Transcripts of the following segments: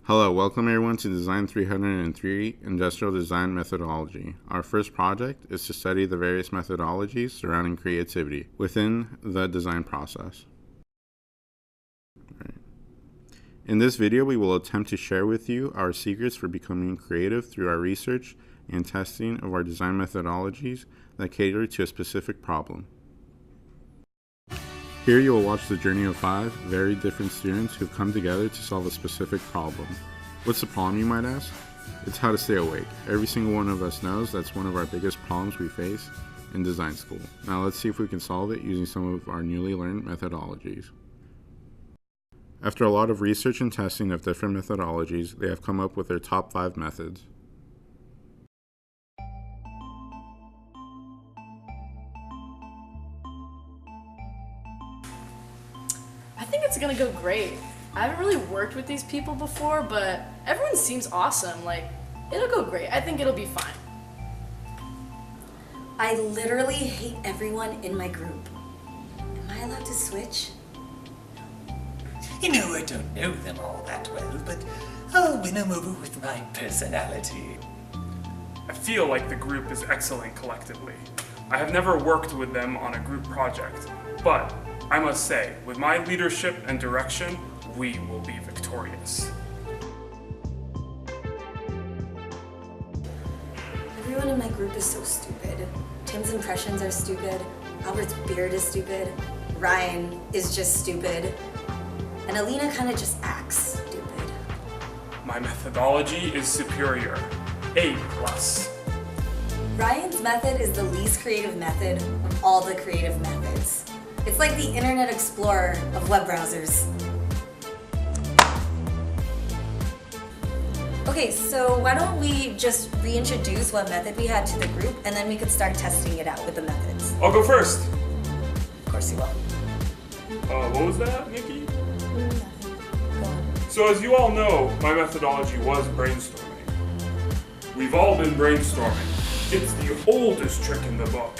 Hello, welcome everyone to Design 303 Industrial Design Methodology. Our first project is to study the various methodologies surrounding creativity within the design process. In this video, we will attempt to share with you our secrets for becoming creative through our research and testing of our design methodologies that cater to a specific problem. Here you will watch the journey of 5 very different students who've come together to solve a specific problem. What's the problem, you might ask? It's how to stay awake. Every single one of us knows that's one of our biggest problems we face in design school. Now let's see if we can solve it using some of our newly learned methodologies. After a lot of research and testing of different methodologies, they have come up with their top 5 methods. I think it's gonna go great. I haven't really worked with these people before, but everyone seems awesome. It'll go great. I think it'll be fine. I literally hate everyone in my group. Am I allowed to switch? You know, I don't know them all that well, but I'll win them over with my personality. I feel like the group is excellent collectively. I have never worked with them on a group project, but I must say, with my leadership and direction, we will be victorious. Everyone in my group is so stupid. Tim's impressions are stupid. Albert's beard is stupid. Ryan is just stupid. And Alina kind of just acts stupid. My methodology is superior. A+. Ryan's method is the least creative method of all the creative methods. It's like the Internet Explorer of web browsers. Okay, so why don't we just reintroduce what method we had to the group, and then we could start testing it out with the methods. I'll go first. Of course you will. What was that, Nikki? So as you all know, my methodology was brainstorming. We've all been brainstorming. It's the oldest trick in the book.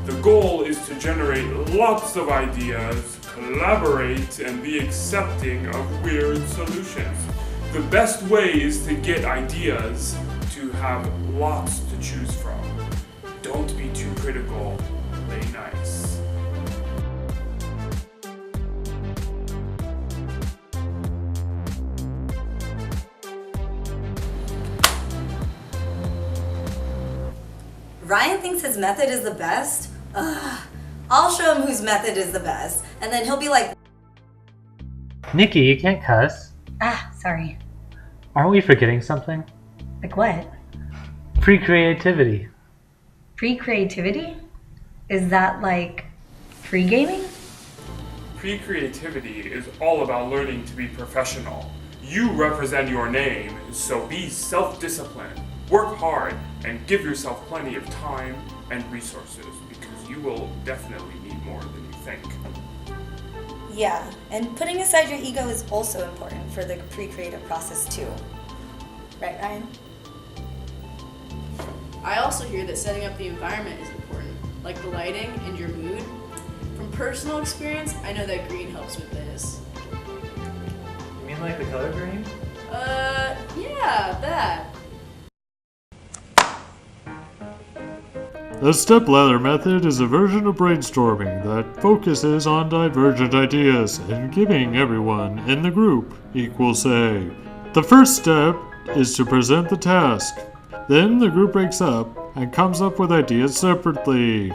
The goal is to generate lots of ideas, collaborate, and be accepting of weird solutions. The best way is to get ideas, to have lots to choose from. Don't be too critical, play nice. Ryan thinks his method is the best? Ugh. I'll show him whose method is the best, and then he'll be like, Nikki, you can't cuss. Sorry. Aren't we forgetting something? Like what? Pre-creativity. Pre-creativity? Is that like pre-gaming? Pre-creativity is all about learning to be professional. You represent your name, so be self-disciplined. Work hard and give yourself plenty of time and resources because you will definitely need more than you think. Yeah, and putting aside your ego is also important for the pre-creative process too. Right, Ryan? I also hear that setting up the environment is important, like the lighting and your mood. From personal experience, I know that green helps with this. You mean like the color green? Yeah, that. The Stepladder Method is a version of brainstorming that focuses on divergent ideas and giving everyone in the group equal say. The first step is to present the task. Then the group breaks up and comes up with ideas separately.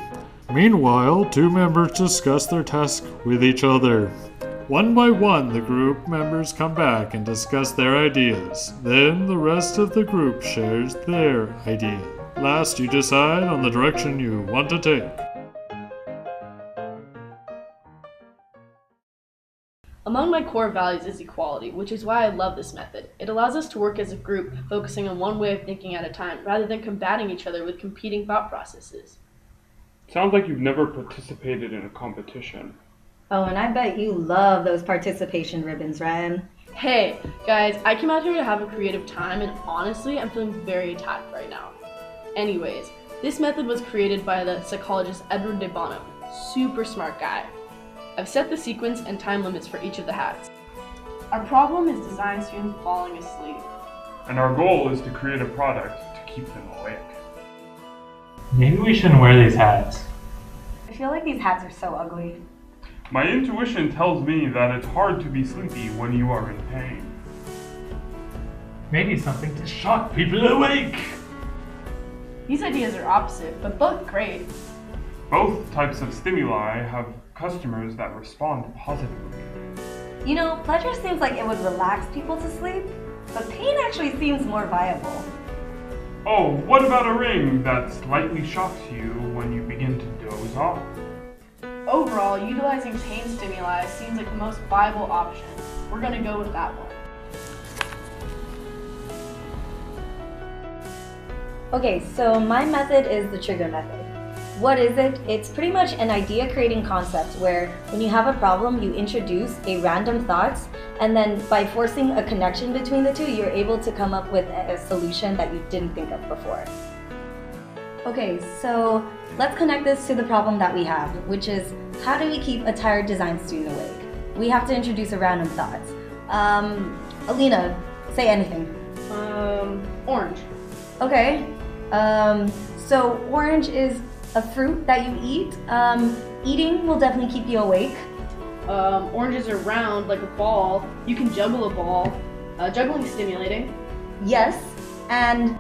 Meanwhile, 2 members discuss their task with each other. One by one, the group members come back and discuss their ideas. Then the rest of the group shares their idea. Last, you decide on the direction you want to take. Among my core values is equality, which is why I love this method. It allows us to work as a group, focusing on one way of thinking at a time, rather than combating each other with competing thought processes. Sounds like you've never participated in a competition. Oh, and I bet you love those participation ribbons, Ryan. Hey, guys, I came out here to have a creative time, and honestly, I'm feeling very attacked right now. Anyways, this method was created by the psychologist Edward de Bono. Super smart guy. I've set the sequence and time limits for each of the hats. Our problem is design students falling asleep. And our goal is to create a product to keep them awake. Maybe we shouldn't wear these hats. I feel like these hats are so ugly. My intuition tells me that it's hard to be sleepy when you are in pain. Maybe something to shock people awake. These ideas are opposite, but both great. Both types of stimuli have customers that respond positively. You know, pleasure seems like it would relax people to sleep, but pain actually seems more viable. Oh, what about a ring that slightly shocks you when you begin to doze off? Overall, utilizing pain stimuli seems like the most viable option. We're gonna go with that one. Okay, so my method is the trigger method. What is it? It's pretty much an idea creating concept where when you have a problem, you introduce a random thoughts, and then by forcing a connection between the two, you're able to come up with a solution that you didn't think of before. Okay, so let's connect this to the problem that we have, which is how do we keep a tired design student awake? We have to introduce a random thought. Alina, say anything. Orange. Okay, so orange is a fruit that you eat. Eating will definitely keep you awake. Oranges are round like a ball. You can juggle a ball. Juggling is stimulating. Yes, and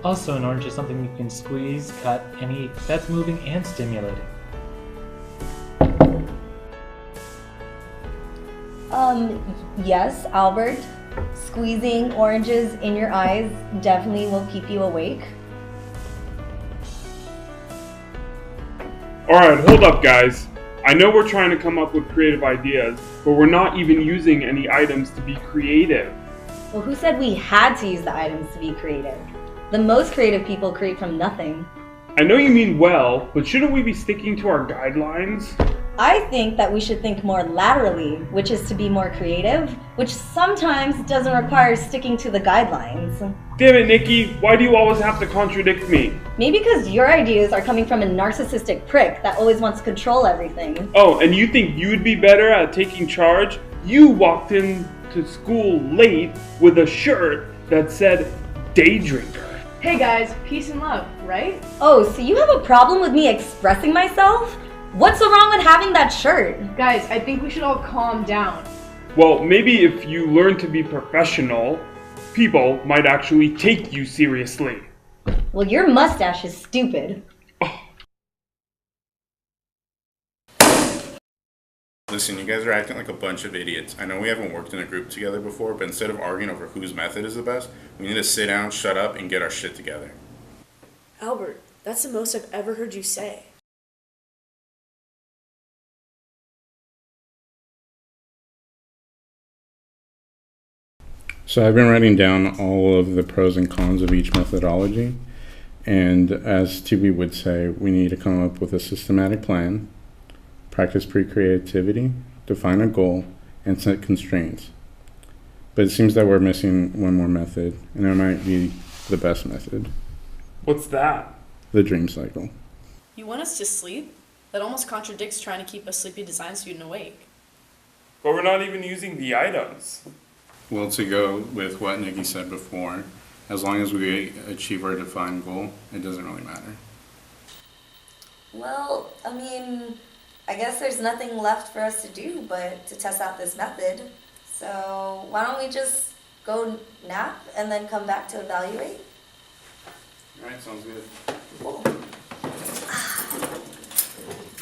Also, an orange is something you can squeeze, cut, and eat. That's moving and stimulating. yes, Albert, squeezing oranges in your eyes definitely will keep you awake. Alright, hold up guys. I know we're trying to come up with creative ideas, but we're not even using any items to be creative. Well, who said we had to use the items to be creative? The most creative people create from nothing. I know you mean well, but shouldn't we be sticking to our guidelines? I think that we should think more laterally, which is to be more creative, which sometimes doesn't require sticking to the guidelines. Damn it, Nikki, why do you always have to contradict me? Maybe because your ideas are coming from a narcissistic prick that always wants to control everything. Oh, and you think you'd be better at taking charge? You walked into school late with a shirt that said day drinker. Hey guys, peace and love, right? Oh, so you have a problem with me expressing myself? What's so wrong with having that shirt? Guys, I think we should all calm down. Well, maybe if you learn to be professional, people might actually take you seriously. Well, your mustache is stupid. Listen, you guys are acting like a bunch of idiots. I know we haven't worked in a group together before, but instead of arguing over whose method is the best, we need to sit down, shut up, and get our shit together. Albert, that's the most I've ever heard you say. So I've been writing down all of the pros and cons of each methodology, and as TB would say, we need to come up with a systematic plan, practice pre-creativity, define a goal, and set constraints. But it seems that we're missing one more method, and it might be the best method, What's that? the dream cycle. You want us to sleep? That almost contradicts trying to keep a sleepy design student awake. But we're not even using the items. Well, to go with what Nikki said before, as long as we achieve our defined goal, it doesn't really matter. Well, I mean, I guess there's nothing left for us to do but to test out this method. So why don't we just go nap and then come back to evaluate? Alright, sounds good. Cool.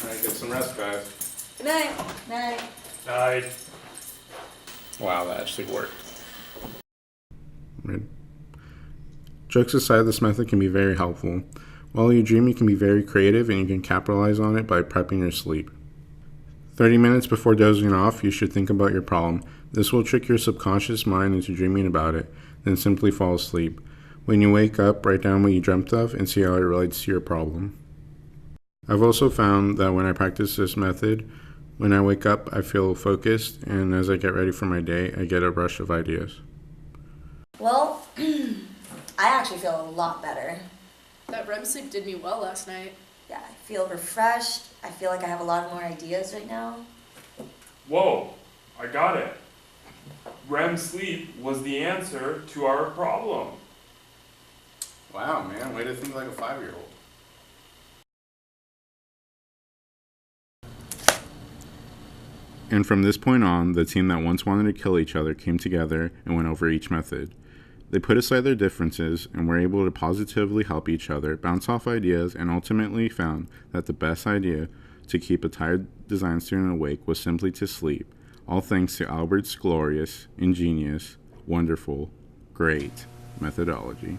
Alright, get some rest, guys. Good night. Night. Night. Wow, that actually worked. Right. Jokes aside, this method can be very helpful. While you dream, you can be very creative and you can capitalize on it by prepping your sleep. 30 minutes before dozing off, you should think about your problem. This will trick your subconscious mind into dreaming about it, then simply fall asleep. When you wake up, write down what you dreamt of and see how it relates to your problem. I've also found that when I practice this method, when I wake up, I feel focused, and as I get ready for my day, I get a rush of ideas. Well, I actually feel a lot better. That REM sleep did me well last night. Yeah, I feel refreshed. I feel like I have a lot more ideas right now. Whoa, I got it. REM sleep was the answer to our problem. Wow, man, way to think like a 5-year-old. And from this point on, the team that once wanted to kill each other came together and went over each method. They put aside their differences and were able to positively help each other, bounce off ideas, and ultimately found that the best idea to keep a tired design student awake was simply to sleep, all thanks to Albert's glorious, ingenious, wonderful, great methodology.